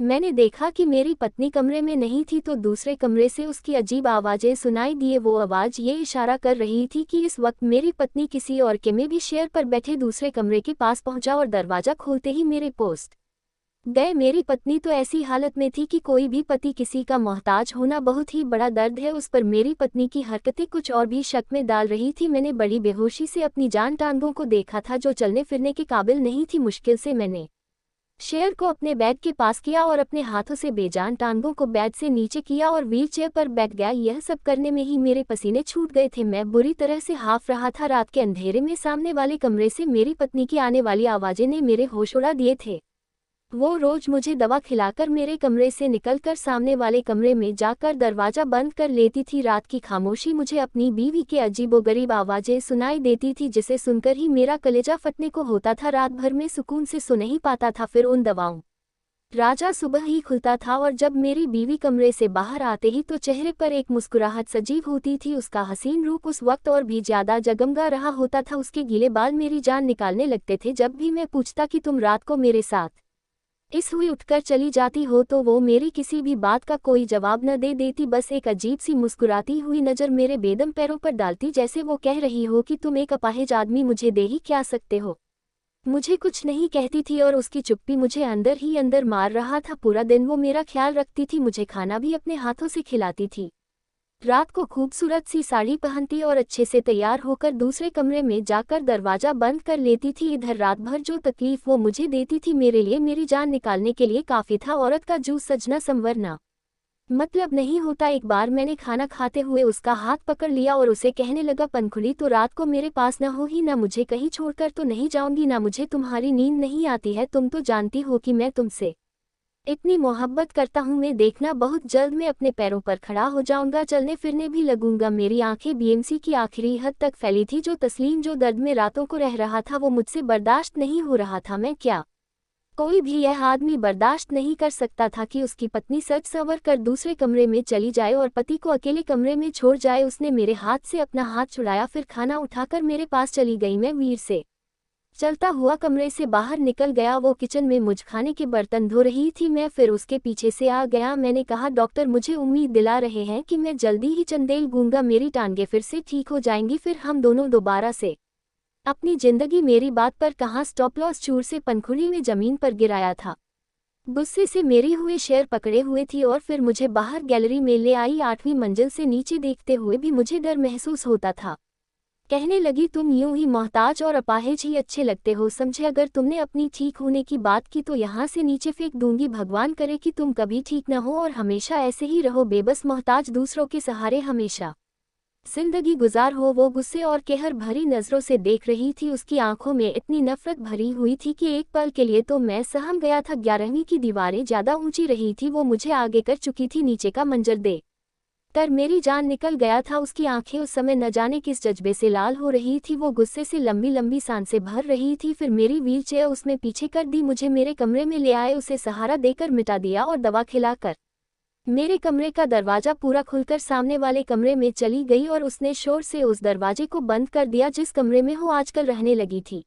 मैंने देखा कि मेरी पत्नी कमरे में नहीं थी तो दूसरे कमरे से उसकी अजीब आवाज़ें सुनाई दिए। वो आवाज़ ये इशारा कर रही थी कि इस वक्त मेरी पत्नी किसी और के में भी शेयर पर बैठे दूसरे कमरे के पास पहुंचा और दरवाज़ा खोलते ही मेरे पोस्ट गए। मेरी पत्नी तो ऐसी हालत में थी कि कोई भी पति किसी का मोहताज होना बहुत ही बड़ा दर्द है उस पर। मेरी पत्नी की हरकतें कुछ और भी शक में डाल रही थी। मैंने बड़ी बेहोशी से अपनी जान टांगों को देखा था जो चलने फिरने के काबिल नहीं थी। मुश्किल से मैंने शेयर को अपने बेड के पास किया और अपने हाथों से बेजान टांगों को बेड से नीचे किया और व्हीलचेयर पर बैठ गया। यह सब करने में ही मेरे पसीने छूट गए थे। मैं बुरी तरह से हाफ रहा था। रात के अंधेरे में सामने वाले कमरे से मेरी पत्नी की आने वाली आवाज़ें ने मेरे होश उड़ा दिए थे। वो रोज मुझे दवा खिलाकर मेरे कमरे से निकलकर सामने वाले कमरे में जाकर दरवाज़ा बंद कर लेती थी। रात की खामोशी मुझे अपनी बीवी के अजीबोगरीब आवाज़ें सुनाई देती थी जिसे सुनकर ही मेरा कलेजा फटने को होता था। रात भर में सुकून से सो नहीं पाता था। फिर उन दवाओं राजा सुबह ही खुलता था और जब मेरी बीवी कमरे से बाहर आते ही तो चेहरे पर एक मुस्कुराहट सजीव होती थी। उसका हसीन रूप उस वक्त और भी ज्यादा जगमगा रहा होता था। उसके गीले बाल मेरी जान निकालने लगते थे। जब भी मैं पूछता कि तुम रात को मेरे साथ इस हुई उठकर चली जाती हो तो वो मेरी किसी भी बात का कोई जवाब न दे देती, बस एक अजीब सी मुस्कुराती हुई नज़र मेरे बेदम पैरों पर डालती जैसे वो कह रही हो कि तुम एक अपाहिज आदमी मुझे दे ही क्या सकते हो। मुझे कुछ नहीं कहती थी और उसकी चुप्पी मुझे अंदर ही अंदर मार रहा था। पूरा दिन वो मेरा ख्याल रखती थी, मुझे खाना भी अपने हाथों से खिलाती थी। रात को खूबसूरत सी साड़ी पहनती और अच्छे से तैयार होकर दूसरे कमरे में जाकर दरवाज़ा बंद कर लेती थी। इधर रात भर जो तकलीफ वो मुझे देती थी मेरे लिए मेरी जान निकालने के लिए काफ़ी था। औरत का जूस सजना संवरना मतलब नहीं होता। एक बार मैंने खाना खाते हुए उसका हाथ पकड़ लिया और उसे कहने लगा, पंखुड़ी तो रात को मेरे पास न हो ही ना, मुझे कहीं छोड़कर तो नहीं जाऊंगी ना, मुझे तुम्हारी नींद नहीं आती है। तुम तो जानती हो कि मैं तुमसे इतनी मोहब्बत करता हूँ। मैं देखना बहुत जल्द मैं अपने पैरों पर खड़ा हो जाऊंगा, चलने फिरने भी लगूंगा। मेरी आंखें बीएमसी की आखिरी हद तक फैली थी। जो तस्लीम जो दर्द में रातों को रह रहा था वो मुझसे बर्दाश्त नहीं हो रहा था। मैं क्या कोई भी यह आदमी बर्दाश्त नहीं कर सकता था कि उसकी पत्नी सज संवर कर दूसरे कमरे में चली जाए और पति को अकेले कमरे में छोड़ जाए। उसने मेरे हाथ से अपना हाथ छुड़ाया, फिर खाना उठाकर मेरे पास चली गई। मैं वीर से चलता हुआ कमरे से बाहर निकल गया। वो किचन में मुझ खाने के बर्तन धो रही थी। मैं फिर उसके पीछे से आ गया। मैंने कहा, डॉक्टर मुझे उम्मीद दिला रहे हैं कि मैं जल्दी ही चंदेल गूंगा, मेरी टांगें फिर से ठीक हो जाएंगी, फिर हम दोनों दोबारा से अपनी जिंदगी। मेरी बात पर कहाँ स्टॉप लॉस चूर से पंखुड़ी में जमीन पर गिराया था। गुस्से से मेरी हुए शेर पकड़े हुए थी और फिर मुझे बाहर गैलरी में ले आई। 8वीं मंजिल से नीचे देखते हुए भी मुझे डर महसूस होता था। कहने लगी, तुम यूं ही मोहताज और अपाहिज ही अच्छे लगते हो, समझे? अगर तुमने अपनी ठीक होने की बात की तो यहाँ से नीचे फेंक दूंगी। भगवान करे कि तुम कभी ठीक न हो और हमेशा ऐसे ही रहो, बेबस मोहताज, दूसरों के सहारे हमेशा जिंदगी गुजार हो। वो गुस्से और कहर भरी नज़रों से देख रही थी। उसकी आंखों में इतनी नफरत भरी हुई थी कि एक पल के लिए तो मैं सहम गया था। 11वीं की दीवारें ज़्यादा ऊंची रही थी, वो मुझे आगे कर चुकी थी। नीचे का मंजर देख कर मेरी जान निकल गया था। उसकी आंखें उस समय न जाने किस जज्बे से लाल हो रही थी। वो गुस्से से लंबी लंबी सांसें भर रही थी। फिर मेरी व्हीलचेयर उसमें पीछे कर दी, मुझे मेरे कमरे में ले आए, उसे सहारा देकर मिटा दिया और दवा खिलाकर मेरे कमरे का दरवाज़ा पूरा खुलकर सामने वाले कमरे में चली गई और उसने शोर से उस दरवाजे को बंद कर दिया जिस कमरे में वो आजकल रहने लगी थी।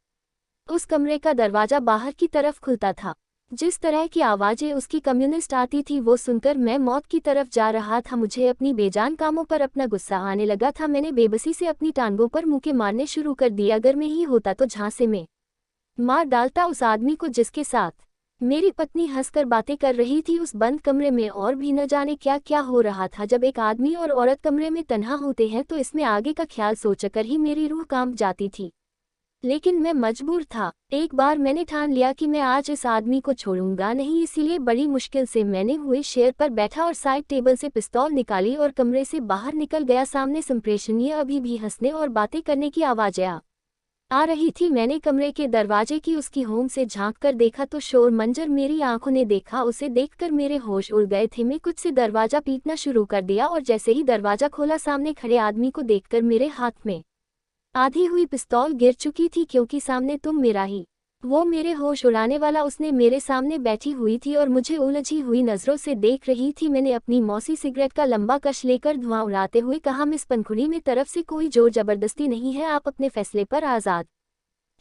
उस कमरे का दरवाज़ा बाहर की तरफ खुलता था। जिस तरह की आवाज़ें उसकी कम्युनिस्ट आती थी वो सुनकर मैं मौत की तरफ जा रहा था। मुझे अपनी बेजान कामों पर अपना गुस्सा आने लगा था। मैंने बेबसी से अपनी टांगों पर मुक्के मारने शुरू कर दिए। अगर मैं ही होता तो झांसे में मार डालता उस आदमी को जिसके साथ मेरी पत्नी हंसकर बातें कर रही थी उस बंद कमरे में। और भी न जाने क्या क्या हो रहा था। जब एक आदमी और औरत कमरे में तन्हा होते हैं तो इसमें आगे का ख्याल सोचकर ही मेरी रूह कांप जाती थी, लेकिन मैं मजबूर था। एक बार मैंने ठान लिया कि मैं आज इस आदमी को छोड़ूंगा नहीं, इसीलिए बड़ी मुश्किल से मैंने हुए शेयर पर बैठा और साइड टेबल से पिस्तौल निकाली और कमरे से बाहर निकल गया। सामने संप्रेषणीय अभी भी हंसने और बातें करने की आवाज़ें आ रही थी। मैंने कमरे के दरवाजे की उसकी होम से झांक कर देखा तो शोर मंजर मेरी आंखों ने देखा। उसे देखकर मेरे होश उड़ गए थे। मैं कुछ से दरवाजा पीटना शुरू कर दिया और जैसे ही दरवाजा खोला सामने खड़े आदमी को देखकर मेरे हाथ में आधी हुई पिस्तौल गिर चुकी थी, क्योंकि सामने तुम मेरा ही वो मेरे होश उड़ाने वाला उसने मेरे सामने बैठी हुई थी और मुझे उलझी हुई नज़रों से देख रही थी। मैंने अपनी मौसी सिगरेट का लंबा कश लेकर धुआं उड़ाते हुए कहा, मिस पंखुड़ी में तरफ से कोई जोर जबरदस्ती नहीं है, आप अपने फैसले पर आज़ाद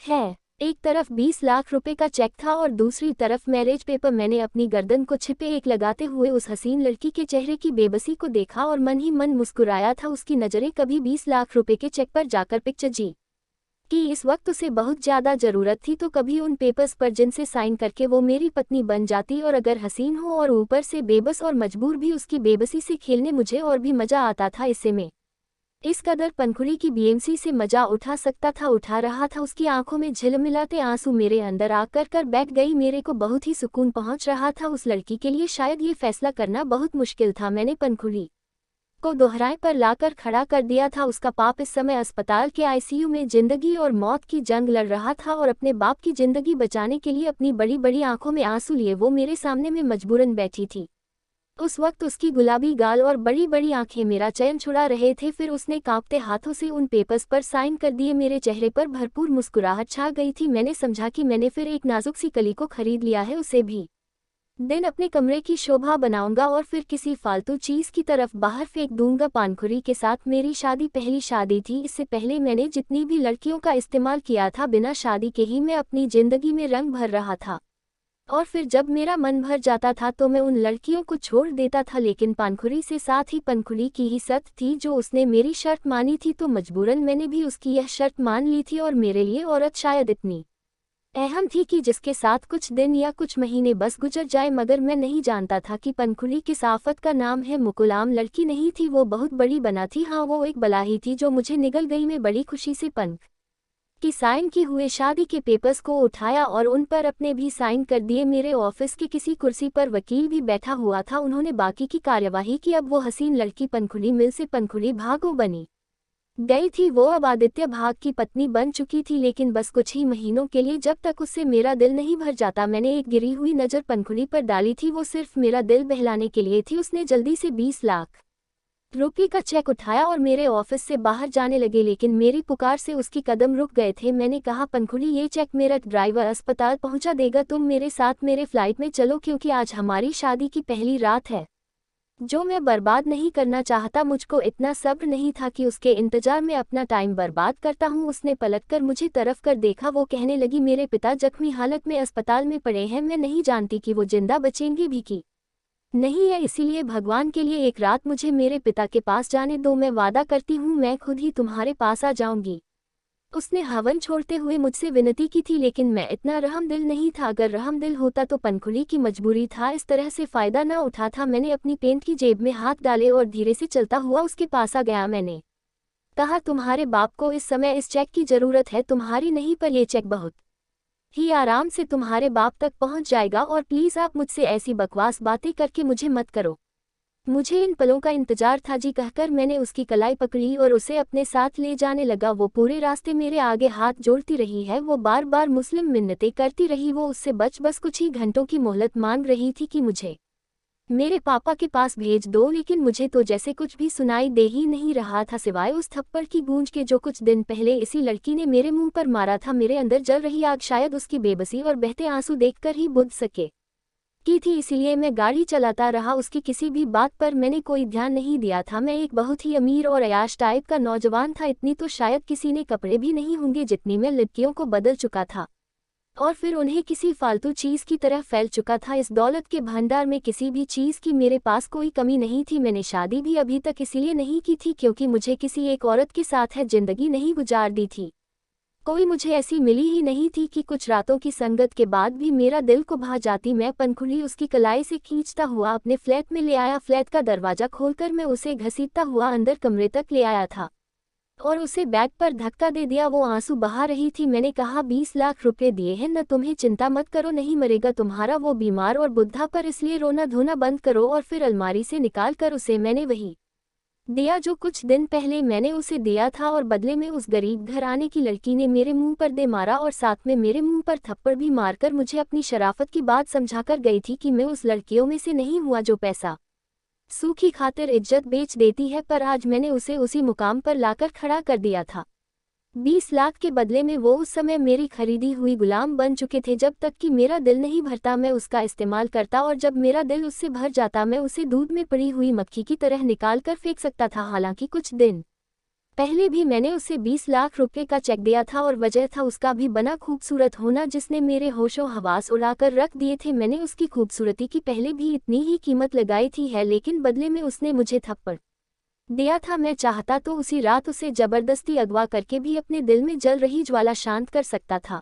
है। एक तरफ 20 लाख रुपए का चेक था और दूसरी तरफ मैरिज पेपर। मैंने अपनी गर्दन को छिपे एक लगाते हुए उस हसीन लड़की के चेहरे की बेबसी को देखा और मन ही मन मुस्कुराया था। उसकी नज़रें कभी 20 लाख रुपए के चेक पर जाकर पिक्चर जी कि इस वक्त उसे बहुत ज़्यादा ज़रूरत थी, तो कभी उन पेपर्स पर जिनसे साइन करके वो मेरी पत्नी बन जाती। और अगर हसीन हो और ऊपर से बेबस और मजबूर भी, उसकी बेबसी से खेलने मुझे और भी मज़ा आता था। इससे मैं इस कदर पंखुड़ी की बीएमसी से मजा उठा सकता था, उठा रहा था। उसकी आंखों में झिलमिलाते आंसू मेरे अंदर आकर कर बैठ गई। मेरे को बहुत ही सुकून पहुंच रहा था। उस लड़की के लिए शायद ये फैसला करना बहुत मुश्किल था। मैंने पंखुड़ी को दोहराए पर लाकर खड़ा कर दिया था। उसका बाप इस समय अस्पताल के आईसीयू में जिंदगी और मौत की जंग लड़ रहा था और अपने बाप की जिंदगी बचाने के लिए अपनी बड़ी बड़ी आंखों में आंसू लिए वो मेरे सामने में मजबूरन बैठी थी। उस वक्त उसकी गुलाबी गाल और बड़ी बड़ी आंखें मेरा चैन छुड़ा रहे थे। फिर उसने कांपते हाथों से उन पेपर्स पर साइन कर दिए। मेरे चेहरे पर भरपूर मुस्कुराहट छा गई थी। मैंने समझा कि मैंने फिर एक नाजुक सी कली को खरीद लिया है। उसे भी दिन अपने कमरे की शोभा बनाऊंगा और फिर किसी फालतू चीज की तरफ बाहर फेंक दूंगा। पानखुरी के साथ मेरी शादी पहली शादी थी। इससे पहले मैंने जितनी भी लड़कियों का इस्तेमाल किया था, बिना शादी के ही मैं अपनी जिंदगी में रंग भर रहा था। और फिर जब मेरा मन भर जाता था तो मैं उन लड़कियों को छोड़ देता था। लेकिन पानखुरी से साथ ही पनखुड़ी की ही सत थी जो उसने मेरी शर्त मानी थी, तो मजबूरन मैंने भी उसकी यह शर्त मान ली थी। और मेरे लिए औरत शायद इतनी अहम थी कि जिसके साथ कुछ दिन या कुछ महीने बस गुजर जाए। मगर मैं नहीं जानता था कि पनखुड़ी किस आफत का नाम है। मुकुल आम लड़की नहीं थी, वो बहुत बड़ी बना थी। हाँ, वो एक बला ही थी जो मुझे निगल गई। मैं बड़ी खुशी से पंख की साइन की हुए शादी के पेपर्स को उठाया और उन पर अपने भी साइन कर दिए। मेरे ऑफिस की किसी कुर्सी पर वकील भी बैठा हुआ था। उन्होंने बाकी की कार्यवाही की। अब वो हसीन लड़की पनखुड़ी मिल से पनखुड़ी भागो बनी गई थी। वो अब आदित्य भाग की पत्नी बन चुकी थी, लेकिन बस कुछ ही महीनों के लिए, जब तक उससे मेरा दिल नहीं भर जाता। मैंने एक गिरी हुई नज़र पनखुड़ी पर डाली थी। वो सिर्फ मेरा दिल बहलाने के लिए थी। उसने जल्दी से 20 लाख रुपये का चेक उठाया और मेरे ऑफिस से बाहर जाने लगे, लेकिन मेरी पुकार से उसकी कदम रुक गए थे। मैंने कहा, पनखुड़ी, ये चेक मेरा ड्राइवर अस्पताल पहुंचा देगा, तुम मेरे साथ मेरे फ्लाइट में चलो, क्योंकि आज हमारी शादी की पहली रात है जो मैं बर्बाद नहीं करना चाहता। मुझको इतना सब्र नहीं था कि उसके इंतजार में अपना टाइम बर्बाद करता हूँ। उसने पलटकर मुझे तरफ कर देखा। वो कहने लगी, मेरे पिता जख्मी हालत में अस्पताल में पड़े हैं। मैं नहीं जानती कि वो जिंदा बचेंगे भी कि नहीं है, इसीलिए भगवान के लिए एक रात मुझे मेरे पिता के पास जाने दो। मैं वादा करती हूँ मैं खुद ही तुम्हारे पास आ जाऊंगी। उसने हवन छोड़ते हुए मुझसे विनती की थी, लेकिन मैं इतना रहमदिल नहीं था। अगर रहमदिल होता तो पनखुड़ी की मजबूरी था इस तरह से फ़ायदा न उठा था। मैंने अपनी पेंट की जेब में हाथ डाले और धीरे से चलता हुआ उसके पास आ गया। मैंने कहा, तुम्हारे बाप को इस समय इस चेक की ज़रूरत है, तुम्हारी नहीं, पर यह चेक बहुत ही आराम से तुम्हारे बाप तक पहुंच जाएगा। और प्लीज़ आप मुझसे ऐसी बकवास बातें करके मुझे मत करो, मुझे इन पलों का इंतजार था जी। कहकर मैंने उसकी कलाई पकड़ी और उसे अपने साथ ले जाने लगा। वो पूरे रास्ते मेरे आगे हाथ जोड़ती रही है। वो बार बार मुस्लिम मिन्नतें करती रही। वो उससे बस कुछ ही घंटों की मोहलत मांग रही थी कि मुझे मेरे पापा के पास भेज दो, लेकिन मुझे तो जैसे कुछ भी सुनाई दे ही नहीं रहा था, सिवाय उस थप्पड़ की गूंज के जो कुछ दिन पहले इसी लड़की ने मेरे मुंह पर मारा था। मेरे अंदर जल रही आग शायद उसकी बेबसी और बहते आंसू देखकर ही बुझ सके की थी, इसलिए मैं गाड़ी चलाता रहा। उसकी किसी भी बात पर मैंने कोई ध्यान नहीं दिया था। मैं एक बहुत ही अमीर और अयाश टाइप का नौजवान था। इतनी तो शायद किसी ने कपड़े भी नहीं होंगे जितनी मैं लड़कियों को बदल चुका था और फिर उन्हें किसी फालतू चीज़ की तरह फैल चुका था। इस दौलत के भंडार में किसी भी चीज़ की मेरे पास कोई कमी नहीं थी। मैंने शादी भी अभी तक इसलिए नहीं की थी क्योंकि मुझे किसी एक औरत के साथ है जिंदगी नहीं गुजार दी थी। कोई मुझे ऐसी मिली ही नहीं थी कि कुछ रातों की संगत के बाद भी मेरा दिल को भा जाती। मैं पनखुड़ी उसकी कलाई से खींचता हुआ अपने फ्लैट में ले आया। फ्लैट का दरवाजा खोलकर मैं उसे घसीटता हुआ अंदर कमरे तक ले आया था और उसे बैग पर धक्का दे दिया। वो आंसू बहा रही थी। मैंने कहा, 20 लाख रुपए दिए हैं न, तुम्हें चिंता मत करो, नहीं मरेगा तुम्हारा वो बीमार और बुढ़ा, पर इसलिए रोना धोना बंद करो। और फिर अलमारी से निकाल कर उसे मैंने वही दिया जो कुछ दिन पहले मैंने उसे दिया था। और बदले में उस गरीब घराने की लड़की ने मेरे मुंह पर दे मारा और साथ में मेरे मुंह पर थप्पड़ भी मारकर मुझे अपनी शराफत की बात समझाकर गई थी कि मैं उस लड़कियों में से नहीं हुआ जो पैसा सूखी खातिर इज्जत बेच देती है। पर आज मैंने उसे उसी मुकाम पर लाकर खड़ा कर दिया था। 20 लाख के बदले में वो उस समय मेरी खरीदी हुई गुलाम बन चुके थे। जब तक कि मेरा दिल नहीं भरता मैं उसका इस्तेमाल करता, और जब मेरा दिल उससे भर जाता मैं उसे दूध में पड़ी हुई मक्खी की तरह निकाल कर फेंक सकता था। हालांकि कुछ दिन पहले भी मैंने उसे 20 लाख रुपए का चेक दिया था और वजह था उसका भी बना खूबसूरत होना जिसने मेरे होशो हवास उड़ाकर रख दिए थे। मैंने उसकी खूबसूरती की पहले भी इतनी ही कीमत लगाई थी है, लेकिन बदले में उसने मुझे थप्पड़ दिया था। मैं चाहता तो उसी रात उसे जबरदस्ती अगवा करके भी अपने दिल में जल रही ज्वाला शांत कर सकता था।